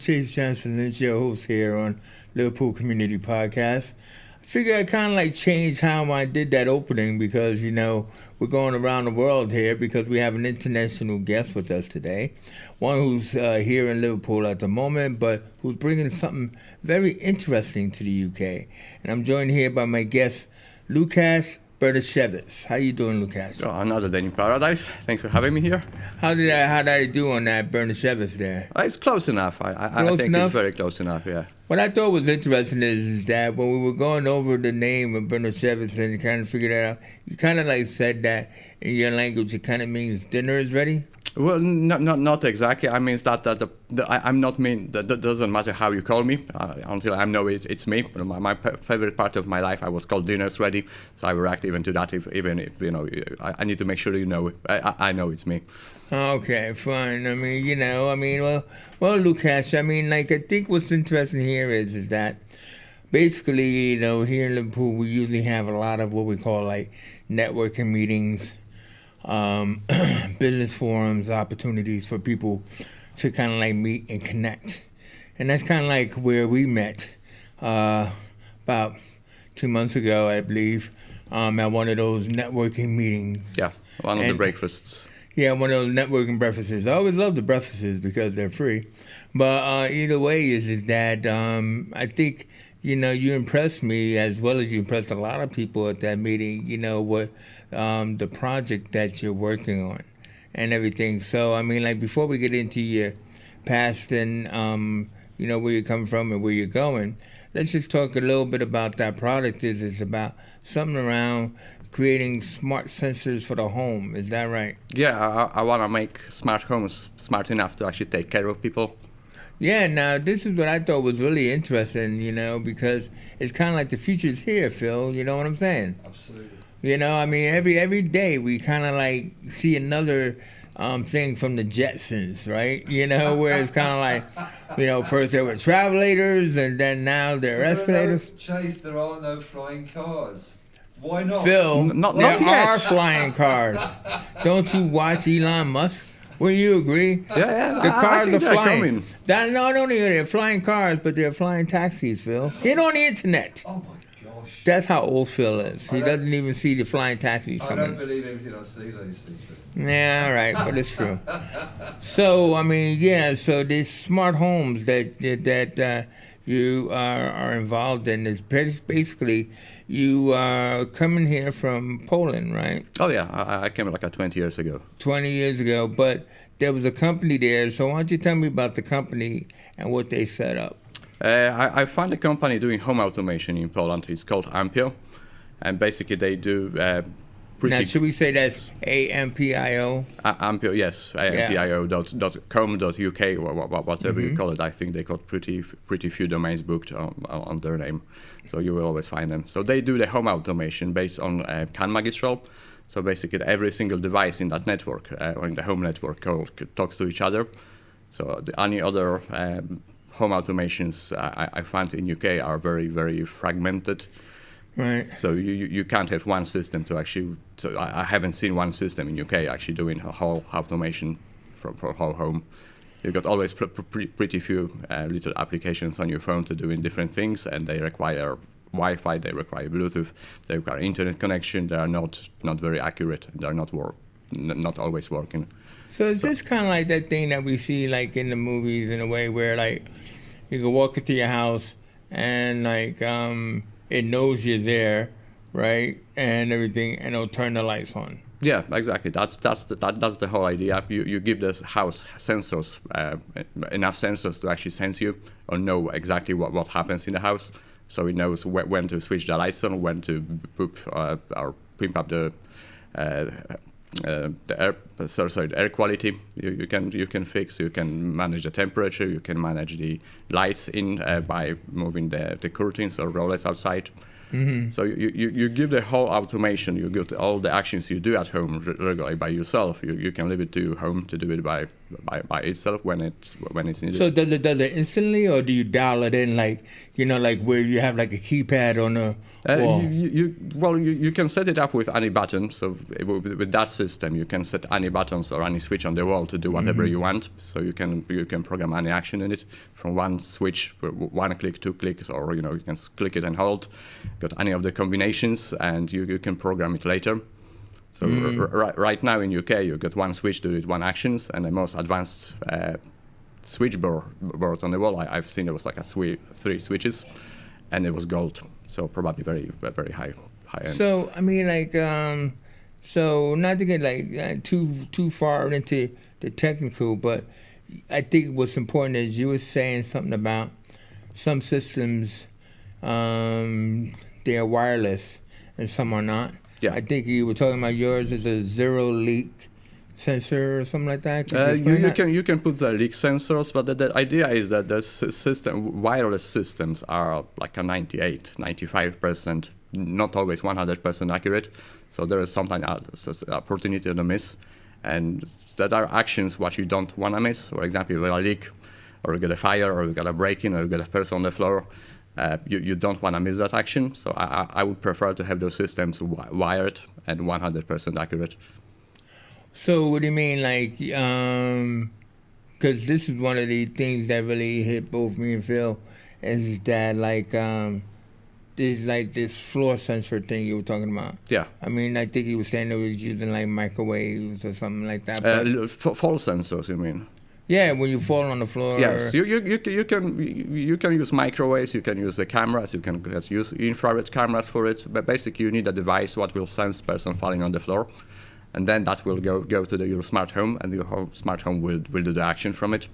Chase Johnson, it's your host here on Liverpool Community Podcast. I figure I kind of like changed how I did that opening because, you know, we're going around the world here because we have an international guest with us today. One who's here in Liverpool at the moment, but who's bringing something very interesting to the UK. And I'm joined here by my guest, Lukasz Bernasiewicz. How you doing, Lukasz? Oh, another day in paradise. Thanks for having me here. How did I do on that Bernasiewicz there? It's close enough. I think it's very close enough, yeah. What I thought was interesting is that when we were going over the name of Bernasiewicz and you kind of figured that out, you kind of like said that in your language it kind of means dinner is ready? Well, not exactly. I mean, that I'm not mean. That doesn't matter how you call me until I know it's me. My favorite part of my life, I was called dinner's ready, so I react even to that. Even if you know, I need to make sure you know. I know it's me. Okay, fine. I mean, well, Lukasz. I mean, like I think what's interesting here is that basically, you know, here in Liverpool we usually have a lot of what we call like networking meetings. Business forums, opportunities for people to kind of like meet and connect. And that's kind of like where we met about 2 months ago, I believe, at one of those networking meetings. Yeah, one of the breakfasts. Yeah, one of those networking breakfasts. I always love the breakfasts because they're free. But either way is that I think, you know, you impressed me as well as you impressed a lot of people at that meeting, you know, what the project that you're working on and everything. So, I mean, like, before we get into your past and, you know, where you're coming from and where you're going, let's just talk a little bit about that product. It's about something around creating smart sensors for the home. Is that right? Yeah, I want to make smart homes smart enough to actually take care of people. Yeah, now this is what I thought was really interesting, you know, because it's kind of like the future's here, Phil. You know what I'm saying? Absolutely. You know, I mean, every day we kind of like see another thing from the Jetsons, right? You know, where it's kind of like, you know, first there were travelators and then now they're escalators. Chase, there are no flying cars. Why not? Phil, not there yet. are flying cars. Don't you watch Elon Musk? Will you agree? Yeah. The cars are flying. Coming. No, don't even. They're flying cars, but they're flying taxis, Phil. Get on the internet. Oh my gosh. That's how old Phil is. He doesn't even see the flying taxis I coming. don't believe everything I see, though, you see. Yeah, all right, but it's true. So, I mean, yeah, so these smart homes that you are involved in is basically you are coming here from Poland, right? Oh yeah, I came like 20 years ago. 20 years ago, but there was a company there. So why don't you tell me about the company and what they set up? I found a company doing home automation in Poland. It's called Ampio, and basically they do Now, should we say that's AMPIO? Ampio, yes, ampio.com.uk, whatever you call it. I think they got pretty few domains booked on their name, so you will always find them. So they do the home automation based on CAN magistral. So basically, every single device in that network, or in the home network, talks to each other. So any other home automations I found in UK are very, very fragmented. Right. So you can't have one system to actually. So I haven't seen one system in UK actually doing a whole automation for whole home. You've got always pretty few little applications on your phone to doing different things, and they require Wi-Fi, they require Bluetooth, they require internet connection. They are not very accurate. They are not always working. So is this kind of like that thing that we see like in the movies in a way where like you can walk into your house and like it knows you're there, right, and everything, and it'll turn the lights on. Yeah, exactly. That's the whole idea. You give this house sensors, enough sensors to actually sense you or know exactly what happens in the house. So it knows when to switch the lights on, when to or pimp up the air quality. You can fix. You can manage the temperature. You can manage the lights in by moving the curtains or rollers outside. So you give the whole automation, you give all the actions you do at home regularly by yourself. You can leave it to home to do it by itself when it's needed. So does it instantly, or do you dial it in like where you have like a keypad on a wall? You can set it up with any button. So with that system, you can set any buttons or any switch on the wall to do whatever you want. So you can program any action in it from one switch, 1 click, 2 clicks, or you can click it and hold. Got any of the combinations, and you can program it later. So right now in UK, you've got one switch to do one actions, and the most advanced switchboard on the wall I've seen, there was like 3 switches, and it was gold. So probably very, very high end. So I mean, so not to get too far into the technical, but I think what's important is you were saying something about some systems, they're wireless and some are not. Yeah. I think you were talking about yours is a zero leak sensor or something like that. You can put the leak sensors, but the idea is that the wireless systems are like a 95%, not always 100% accurate. So there is sometimes an opportunity to miss, and that are actions what you don't want to miss. For example, if you got a leak, or you got a fire, or you got a break-in, or you got a person on the floor. You don't want to miss that action, so I would prefer to have those systems wired and 100% accurate. So what do you mean, because this is one of the things that really hit both me and Phil, is that there's this floor sensor thing you were talking about. Yeah. I mean, I think he was saying it was using microwaves or something like that. Fall sensors, you mean? Yeah, when you fall on the floor. Yes, you can use microwaves, you can use the cameras, you can use infrared cameras for it. But basically, you need a device what will sense person falling on the floor, and then that will go to your smart home, and your smart home will do the action from it.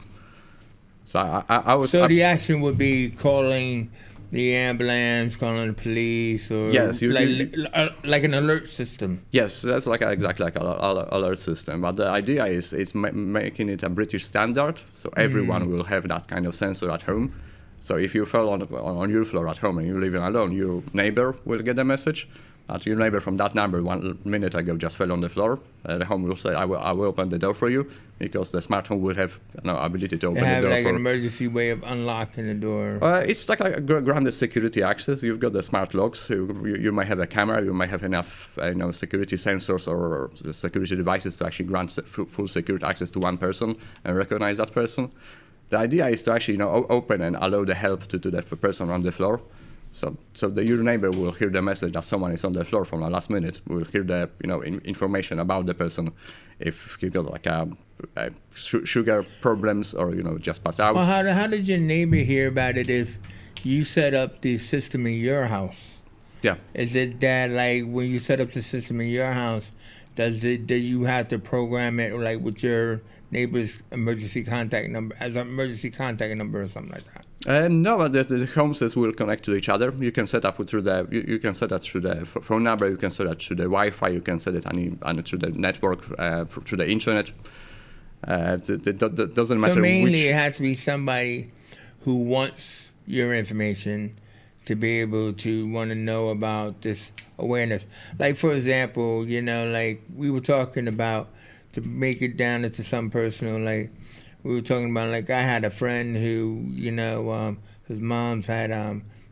So the action would be calling the ambulance, calling the police, or yes, like an alert system. Yes, that's exactly like an alert system. But the idea is it's making it a British standard, so everyone will have that kind of sensor at home. So if you fall on your floor at home and you're living alone, your neighbor will get a message that your neighbor from that number 1 minute ago just fell on the floor. The home will say, I will open the door for you, because the smart home will have ability to open the door. Have an emergency way of unlocking the door. It's like a granted security access. You've got the smart locks. You might have a camera. You might have enough security sensors or security devices to actually grant full security access to one person and recognize that person. The idea is to actually open and allow the help to the person on the floor. So your neighbor will hear the message that someone is on the floor from the last minute. Will hear the information about the person, if he got sugar problems or just pass out. Well, how did your neighbor hear about it if you set up the system in your house? Yeah. Is it that when you set up the system in your house, do you have to program it with your neighbor's emergency contact number as an emergency contact number or something like that? No, but the homes will connect to each other. You can set up through you can set that through the phone number. You can set that through the Wi-Fi. You can set it through the network, through the internet. It doesn't matter. So mainly it has to be somebody who wants your information to be able to want to know about this awareness. Like, for example, we were talking about, to make it down into some personal, we were talking about, I had a friend who, his mom's had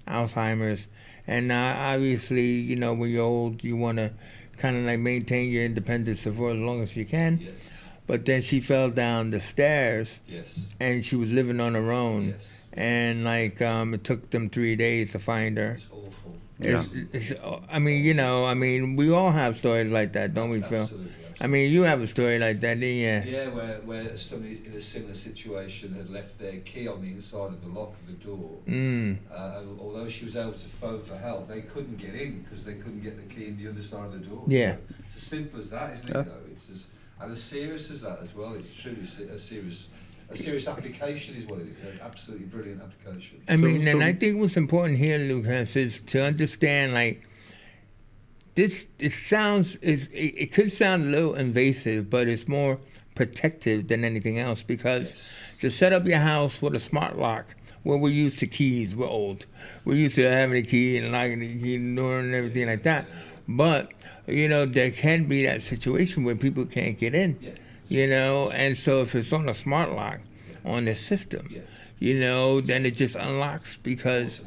Alzheimer's. And obviously, when you're old, you want to kind of maintain your independence for as long as you can. Yes. But then she fell down the stairs. Yes. And she was living on her own. Yes. And it took them 3 days to find her. It's awful. Yeah. We all have stories like that, don't we, Phil? Absolutely. You have a story like that, didn't you? Yeah, where somebody in a similar situation had left their key on the inside of the lock of the door. And although she was able to phone for help, they couldn't get in because they couldn't get the key in the other side of the door. Yeah. It's as simple as that, isn't it? Yeah. It's as serious as that as well. It's truly a serious application is what it is. An absolutely brilliant application. And I think what's important here, Lukasz, is to understand, it could sound a little invasive, but it's more protective than anything else, because to set up your house with a smart lock well, we're used to keys. We're old. We're used to having a key and locking the key and door and everything like that. But, there can be that situation where people can't get in, and so if it's on a smart lock on the system, then it just unlocks because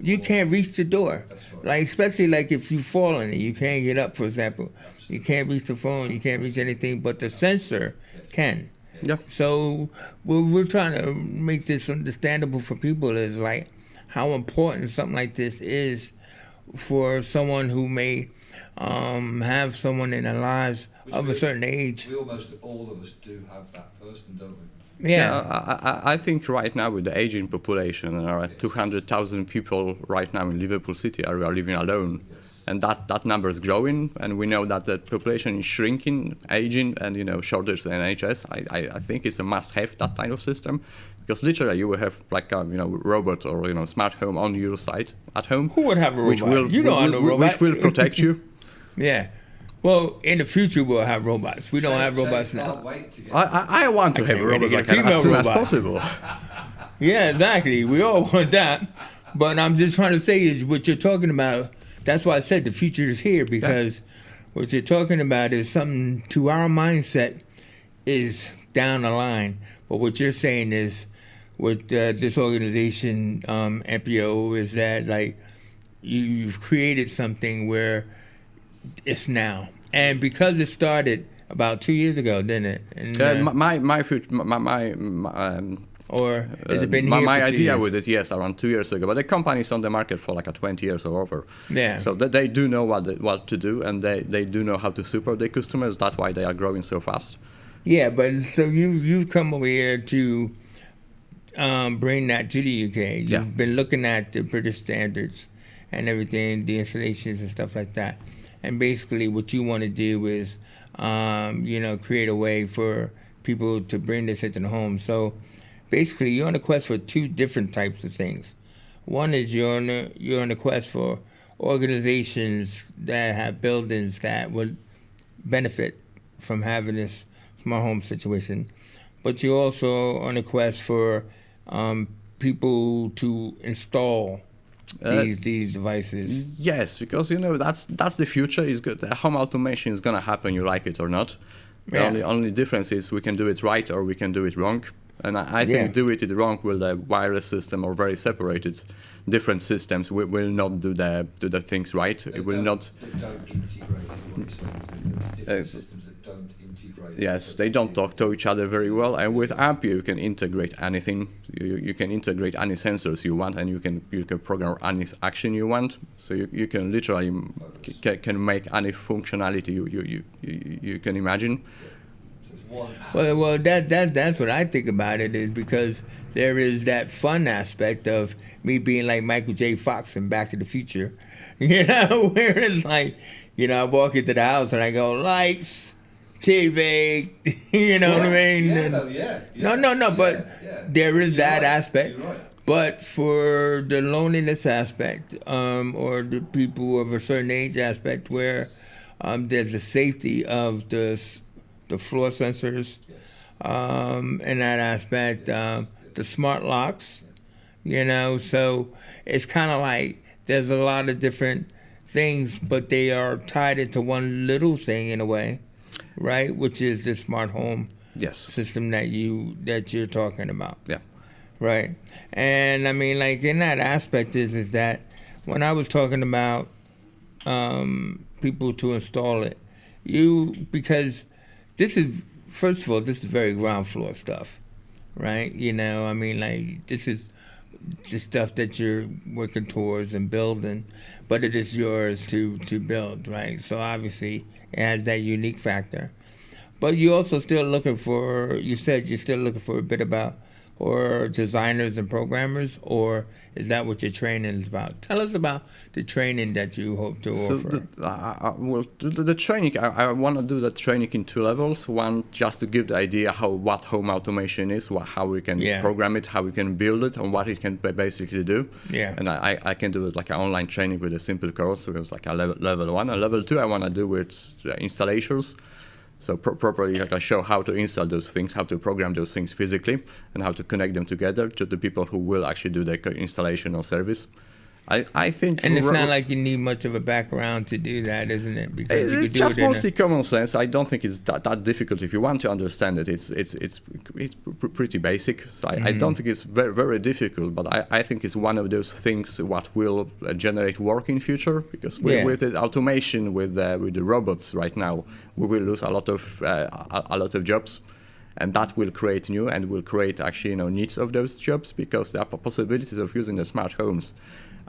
you can't reach the door. Like, especially like if you fall in it, you can't get up, for example. You can't reach the phone, you can't reach anything, but the sensor can. Yeah. So what we're trying to make this understandable for people is like how important something like this is for someone who may have someone in their lives of a certain age. We almost all of us do have that person, don't we? Yeah. I think right now with the aging population, there are 200,000 people right now in Liverpool City area are living alone. Yes. And that number is growing, and we know that the population is shrinking, aging, and shortage in NHS. I think it's a must-have, that kind of system, because literally you will have like a robot or smart home on your side at home. Who would have a robot? Which will, you don't have a robot. Which will protect you. Yeah. Well, in the future we'll have robots. We don't have robots now. I want to have a robot like female as soon robot. as possible. Yeah, exactly. We all want that. But I'm just trying to say is what you're talking about. That's why I said the future is here, because what you're talking about is something to our mindset is down the line. But what you're saying is with this organization, MPO, is that like you've created something where it's now. And because it started about 2 years ago, didn't it? And, or has it been here my for 2 idea years? with it, yes, around 2 years ago. But the company's on the market for like 20 years or over. Yeah. So they do know what to do, and they do know how to support their customers. That's why they are growing so fast. Yeah, but so you've come over here to bring that to the UK. You've been looking at the British standards and everything, the installations and stuff like that. And basically what you want to do is, create a way for people to bring this into the home. So basically you're on a quest for two different types of things. One is you're on a quest for organizations that have buildings that would benefit from having this smart home situation. But you're also on a quest for people to install these devices. Yes, because that's the future. Is good. The home automation is gonna happen. You like it or not. The only difference is we can do it right or we can do it wrong. And I think do it wrong with the wireless system or very separated different systems. We will not do the things right. It will not. They don't integrate. What you're saying. There's different systems that don't integrate. Yes, they don't talk to each other very well. And with AMP, you can integrate anything. You can integrate any sensors you want, and you can program any action you want. So you can literally can make any functionality you can imagine. Well, that's what I think about it, is because there is that fun aspect of me being like Michael J. Fox in Back to the Future, where it's like, I walk into the house and I go, lights, TV, what I mean? No, but there is that aspect. You're right. But for the loneliness aspect, or the people of a certain age aspect, where there's the safety of the floor sensors, in that aspect, the smart locks, so it's kind of like there's a lot of different things, but they are tied into one little thing in a way, right? Which is the smart home system that you're talking about. Yeah. Right. And I mean, like in that aspect is that when I was talking about people to install it, because this is, first of all, this is very ground floor stuff, right? I mean, like, this is the stuff that you're working towards and building, but it is yours to build, right? So obviously it has that unique factor. But you're also still looking for, you said you're still looking for a bit about, or designers and programmers, or is that what your training is about? Tell us about the training that you hope to offer. The training, I want to do the training in 2 levels. One, just to give the idea what home automation is, how we can program it, how we can build it, and what it can basically do. Yeah. And I can do it like an online training with a simple course. So it was like a level 1. And level 2, I want to do with installations. So properly show how to install those things, how to program those things physically, and how to connect them together to the people who will actually do the installation or service. I think, and it's not like you need much of a background to do that, isn't it? Because it's just mostly common sense. I don't think it's that difficult. If you want to understand it, it's pretty basic. So I don't think it's very, very difficult. But I think it's one of those things what will generate work in future. Because with the automation, with the robots right now, we will lose a lot of jobs. And that will create new and will create actually needs of those jobs, because the possibilities of using the smart homes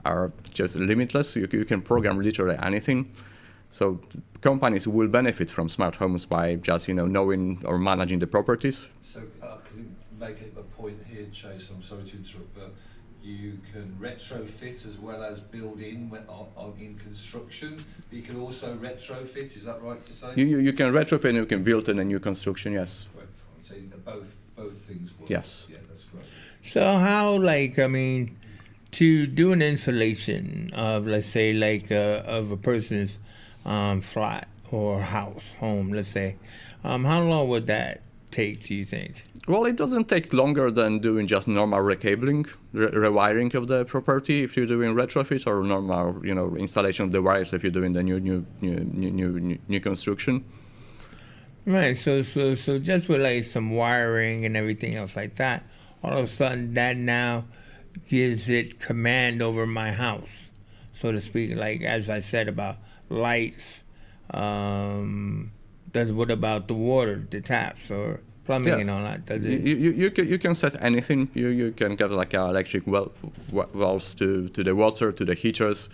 are just limitless. You can program literally anything. So companies will benefit from smart homes by just knowing or managing the properties. So I can make a point here, Chase. I'm sorry to interrupt, but you can retrofit as well as build in construction. You can also retrofit. Is that right to say? You can retrofit and you can build in a new construction. Yes. Right. So both things work. Yes. Yeah, that's great. So how, to do an installation of, let's say, of a person's flat or home, let's say, how long would that take, do you think? Well, it doesn't take longer than doing just normal recabling, rewiring of the property if you're doing retrofit, or normal, installation of the wires if you're doing the new construction. Right. So just with some wiring and everything else like that, all of a sudden that now gives it command over my house, so to speak. Like as I said about lights, what about the water, the taps or plumbing and all that? You can set anything. You can get electric valves to the water, to the heaters.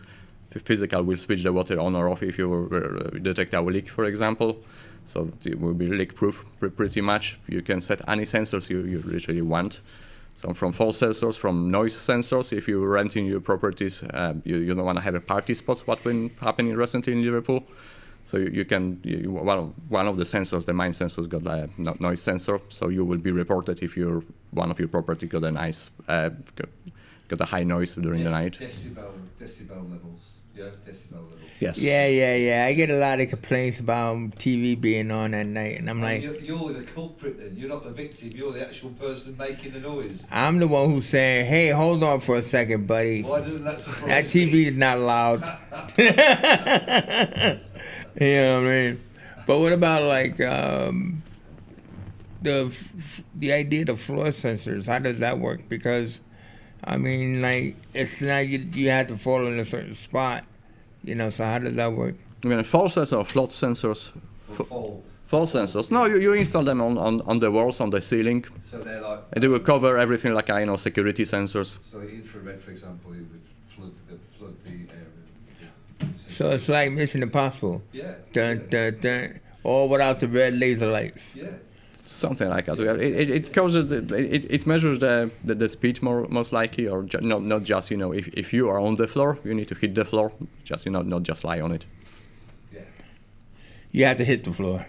Physical will switch the water on or off if you detect a leak, for example. So it will be leak-proof pretty much. You can set any sensors you literally want. So from fall sensors, from noise sensors. If you're renting your properties, you don't want to have a party spots, what been happening recently in Liverpool. So one of the sensors, the main sensors, got a noise sensor. So you will be reported if one of your property got a high noise during the night. Decibel levels. Yeah, decibel levels. Yes. Yeah. I get a lot of complaints about TV being on at night, and I'm like, you're the culprit then. You're not the victim. You're the actual person making the noise. I'm the one who's saying, "Hey, hold on for a second, buddy. Why doesn't that surprise That TV is not loud." You know what I mean? But what about the idea of floor sensors? How does that work? Because it's not you have to fall in a certain spot, so how does that work? Fall sensors or flood sensors? Fall sensors. No, you install them on the walls, on the ceiling. So they're like... And they will cover everything security sensors. So infrared, for example, it would flood the area. So it's like Mission Impossible. Yeah. Dun, all without the red laser lights. Yeah. Something like that. It measures the speed most likely, or not just if you are on the floor, you need to hit the floor, just not just lie on it. Yeah. You have to hit the floor.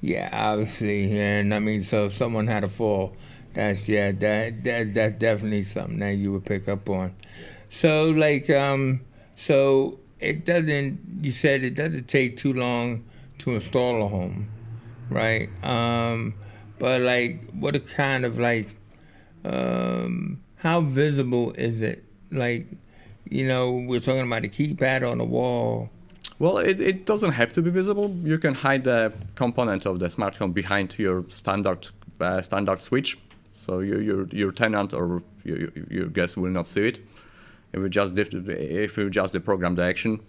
Yeah, obviously, and so if someone had a fall, that's definitely something that you would pick up on. So so it doesn't. You said it doesn't take too long to install a home, right? But what kind of how visible is it? We're talking about a keypad on the wall. Well, it doesn't have to be visible. You can hide the component of the smart home behind your standard switch, so your tenant or your guest will not see it. If you just deprogram the action.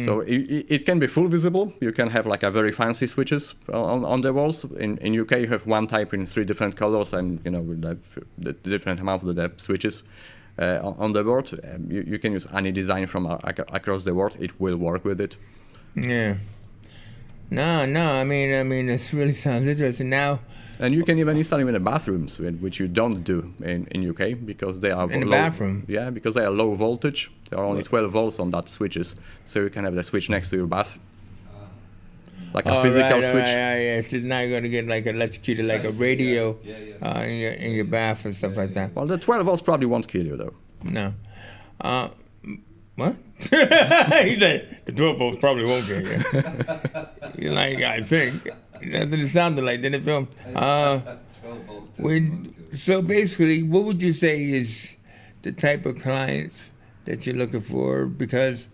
So it can be full visible. You can have a very fancy switches on the walls. In UK, you have one type in 3 different colors, and with the different amount of the switches on the board. You can use any design from across the world. It will work with it. Yeah. No. This really sounds interesting now. And you can even install them in the bathrooms, which you don't do in UK because they are in the bathroom. Yeah, because they are low voltage. There are only 12 volts on that switches, so you can have the switch next to your bath, a physical switch. Yeah. So it's not going to get electrocuted like a radio in your bath and stuff like that. Well, the 12 volts probably won't kill you though. No. What? He said, the 12 volts probably won't get you. You're like, I think. That's what it sounded like, didn't it, Phil? 12 volts. So basically, what would you say is the type of clients that you're looking for? Because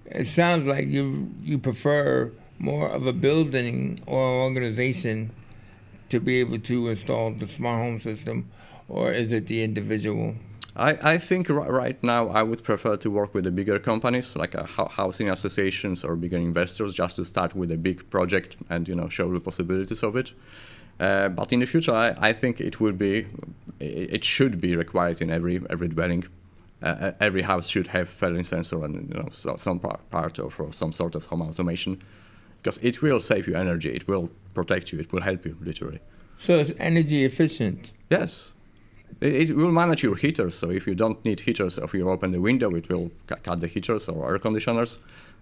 it sounds like you prefer more of a building or organization to be able to install the smart home system, or is it the individual? I think right now I would prefer to work with the bigger companies like housing associations or bigger investors, just to start with a big project and show the possibilities of it. But in the future, I think it should be required in every dwelling. Every house should have failing sensor and some part of or some sort of home automation, because it will save you energy, it will protect you, it will help you literally. So it's energy efficient. Yes. It will manage your heaters, so if you don't need heaters, if you open the window, it will cut the heaters or air conditioners.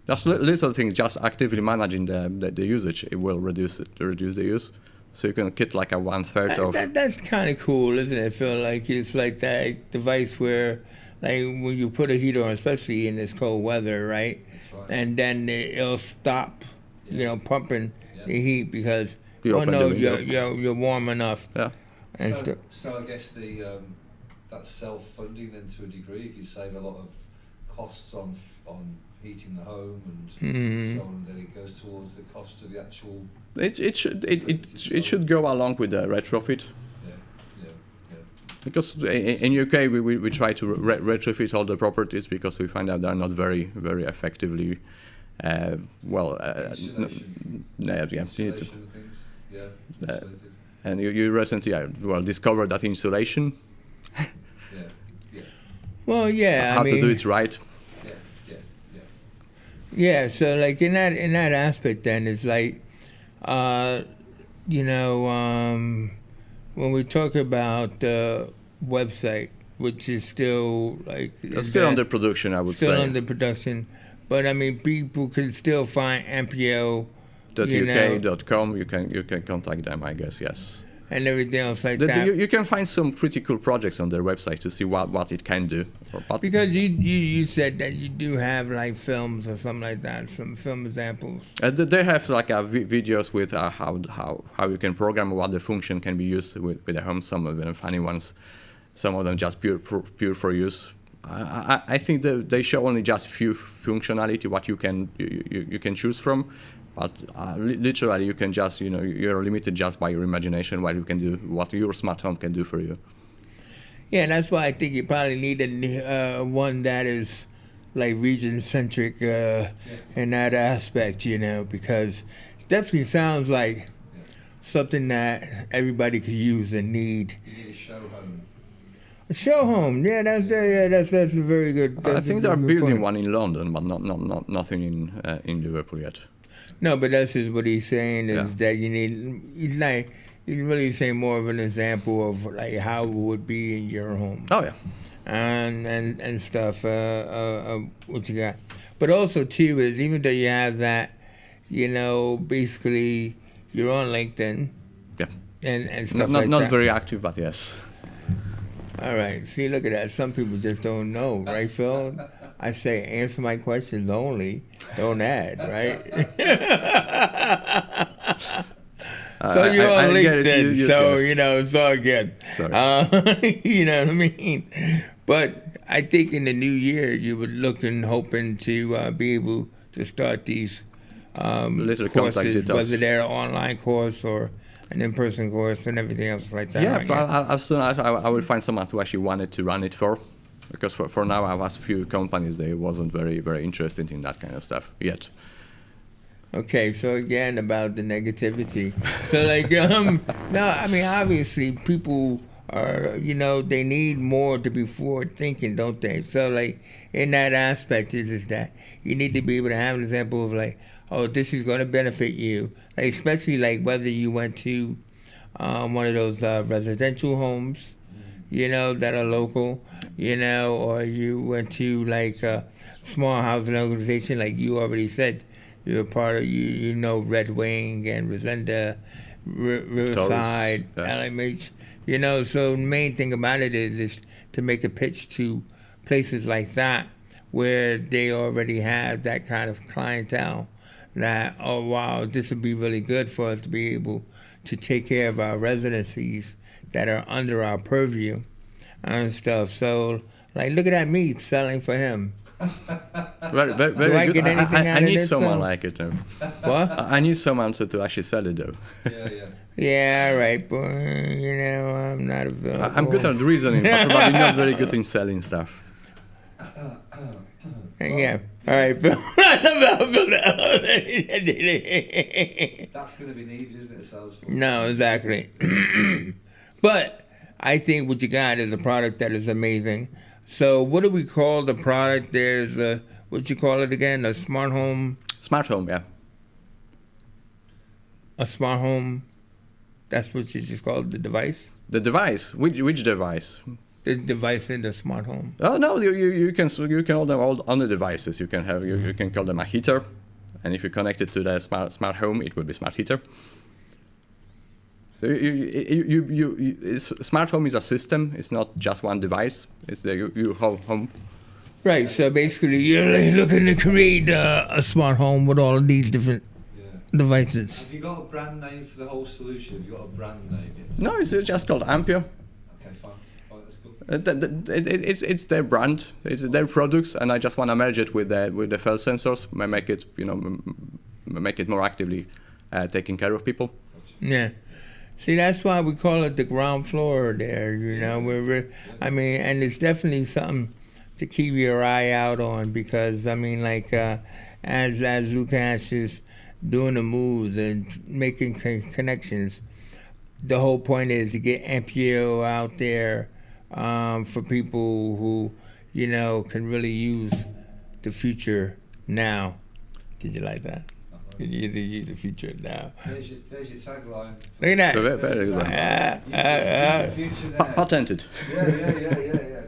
Just little things, just actively managing the usage, it will reduce the use. So you can get like a 1/3 of... That's kind of cool, isn't it? I feel like it's like that device where, like when you put a heater on, especially in this cold weather, right? Right. And then it'll stop, pumping the heat because, you're warm enough. Yeah. And So I guess that's self-funding then to a degree. If you save a lot of costs on heating the home and so on, then it goes towards the cost of the actual. It should go along with the retrofit. Yeah. Because in UK we try to retrofit all the properties because we find out they're not very very effectively Installation. Things. Yeah. And you recently discovered that insulation. Yeah. Well, yeah. How to do it right. Yeah. So like in that aspect, then it's like, when we talk about the website, which is still like it's still under production, I would say. Still under production, but I mean, people can still find MPO. .uk.com, you can contact them, I guess, yes. And everything else like that. You can find some pretty cool projects on their website to see what it can do. Because you said that you do have like films or something like that, some film examples. They have like videos with how you can program, what the function can be used with the home. Some of them funny ones, some of them just pure for use. I think they show only just few functionality what you can choose from. But literally, you can just, you're limited just by your imagination, what your smart home can do for you. Yeah, and that's why I think you probably need one that is like region-centric in that aspect, because it definitely sounds like something that everybody could use and need. You need a show home. A show home, that's a very good. I think they're building one in London, but nothing in Liverpool yet. No, but that's just what he's saying is that you need. He's really saying more of an example of like how it would be in your home. Oh yeah, and stuff. What you got, but also too is even though you have that, basically you're on LinkedIn. Yeah. And stuff like that. Not very active, but yes. All right. See, look at that. Some people just don't know, right, Phil? I say answer my questions only. Don't add, right? So you're on LinkedIn, so it's all good. You know what I mean? But I think in the new year you were hoping to be able to start these courses, whether they're an online course or an in-person course and everything else like that. Yeah, but as soon as I will find someone who actually wanted to run it for. Because for now I was few companies they wasn't very very interested in that kind of stuff yet. Okay, so again about the negativity. So like no, I mean obviously people are they need more to be forward thinking, don't they? So like in that aspect is that you need to be able to have an example of like, oh, this is going to benefit you, like, especially like whether you went to one of those residential homes. That are local, or you went to like a small housing organization, like you already said, you're part of, Red Wing and Resenda, Riverside, LMH, so the main thing about it is to make a pitch to places like that where they already have that kind of clientele that, oh wow, this would be really good for us to be able to take care of our residencies that are under our purview and stuff. So, like, look at that, me selling for him. Very, very, Do very I good. get anything out I of need this, someone though? like it though. What? I need someone to actually sell it though. Yeah. Yeah, all right, but you know, I'm not available. I'm good at reasoning, but probably not very good in selling stuff. Yeah. All right, Phil. That's going to be needed, isn't it, Salesforce? No, exactly. But I think what you got is a product that is amazing. So what do we call the product? There's a, what you call it again? A smart home? Smart home, yeah. A smart home? That's what you just called the device? The device. Which device? The device in the smart home. Oh no, you can call them all on the devices. You can have you can call them a heater, and if you connect it to the smart home, it will be smart heater. So smart home is a system. It's not just one device. It's the your whole home. Right. So basically, you're looking to create a smart home with all of these different devices. Have you got a brand name for the whole solution? Have you got a brand name? No, it's just called Ampere. Okay, fine. That's cool. It's their brand, it's their products, and I just want to merge it with the fell sensors, make it make it more actively taking care of people. Yeah. See, that's why we call it the ground floor there, I mean, and it's definitely something to keep your eye out on because, I mean, like, as Lukasz is doing the moves and making connections, the whole point is to get MPO out there for people who, can really use the future now. Did you like that? You use the future now. There's your tagline. Look at that. Very good. Patented. Yeah.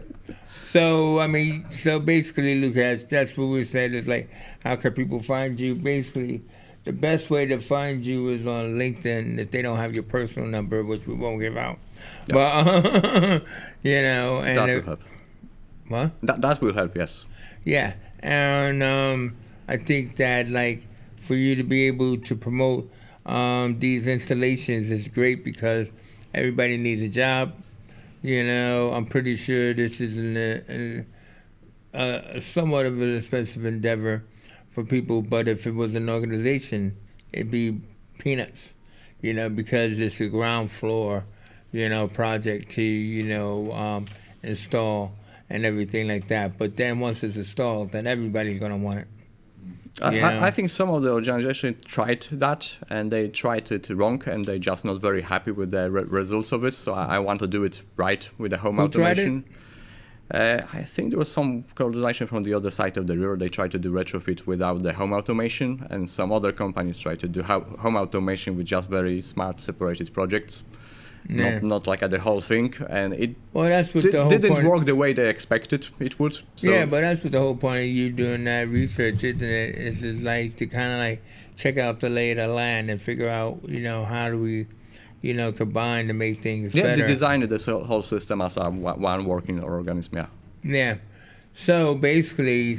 So, I mean, basically, Lukasz, that's what we said. Is like, how can people find you? Basically, the best way to find you is on LinkedIn if they don't have your personal number, which we won't give out. Yep. But, and That will help. What? That will help, yes. Yeah, and I think that, like, for you to be able to promote these installations is great because everybody needs a job. I'm pretty sure this is somewhat of an expensive endeavor for people, but if it was an organization, it'd be peanuts, because it's a ground floor, project to, install and everything like that. But then once it's installed, then everybody's going to want it. I think some of the organizations tried that and they tried it wrong and they're just not very happy with the results of it. So I want to do it right with the home automation. I think there was some coordination from the other side of the river. They tried to do retrofit without the home automation, and some other companies tried to do home automation with just very smart separated projects. Yeah. Not like the whole thing, and it didn't work the way they expected it would. So. Yeah, but that's what the whole point of you doing that research, isn't it? It's just like to kind of like check out the lay of the land and figure out, how do we, combine to make things better. Yeah, they designed this whole system as a one working organism. Yeah. Yeah. So basically,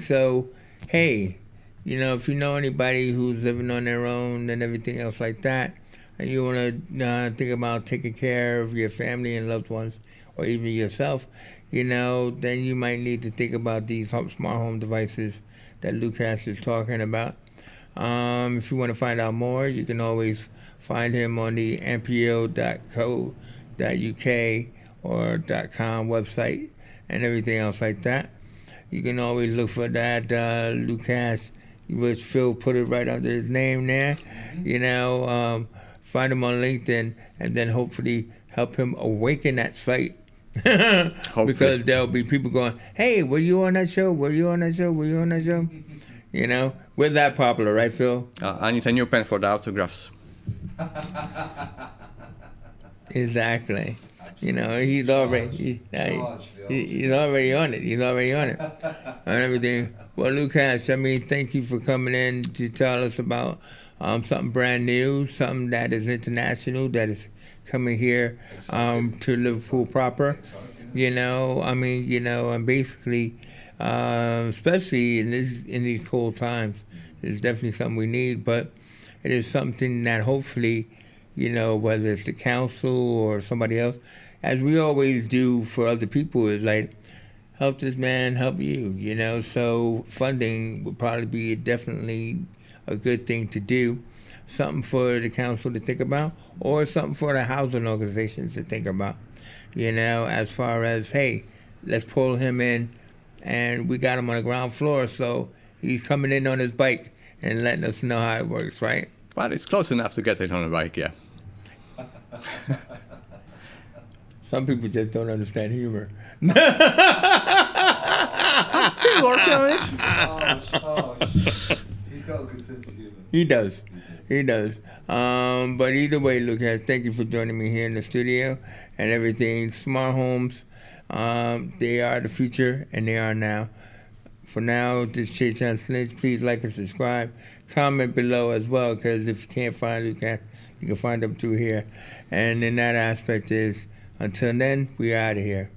hey, if you know anybody who's living on their own and everything else like that, and you want to think about taking care of your family and loved ones, or even yourself, then you might need to think about these smart home devices that Lukasz is talking about. If you want to find out more, you can always find him on the mpo.co.uk or .com website and everything else like that. You can always look for that Lukasz, which Phil put it right under his name there, find him on LinkedIn, and then hopefully help him awaken that site. Because there'll be people going, hey, were you on that show? Were you on that show? Were you on that show? We're that popular, right, Phil? I need a new pen for the autographs. Exactly. He's already he's already on it. He's already on it and everything. Well, Lukasz, thank you for coming in to tell us about something brand new, something that is international, that is coming here to Liverpool proper. And basically especially in these cold times. It's definitely something we need, but it is something that hopefully, whether it's the council or somebody else, as we always do for other people, is like, help this man, help you, So funding would probably be definitely a good thing to do. Something for the council to think about, or something for the housing organizations to think about, as far as, hey, let's pull him in, and we got him on the ground floor, so he's coming in on his bike and letting us know how it works, right? But it's close enough to get it on a bike, yeah. Some people just don't understand humor. I'm still working on it. Harsh. He's got a good sense of humour. He does. But either way, Lukasz, thank you for joining me here in the studio and everything. Smart homes, they are the future, and they are now. For now, this is Chase on Snitch. Please like and subscribe. Comment below as well, because if you can't find Lukasz, you can find them through here. And in that aspect is, until then, we are out of here.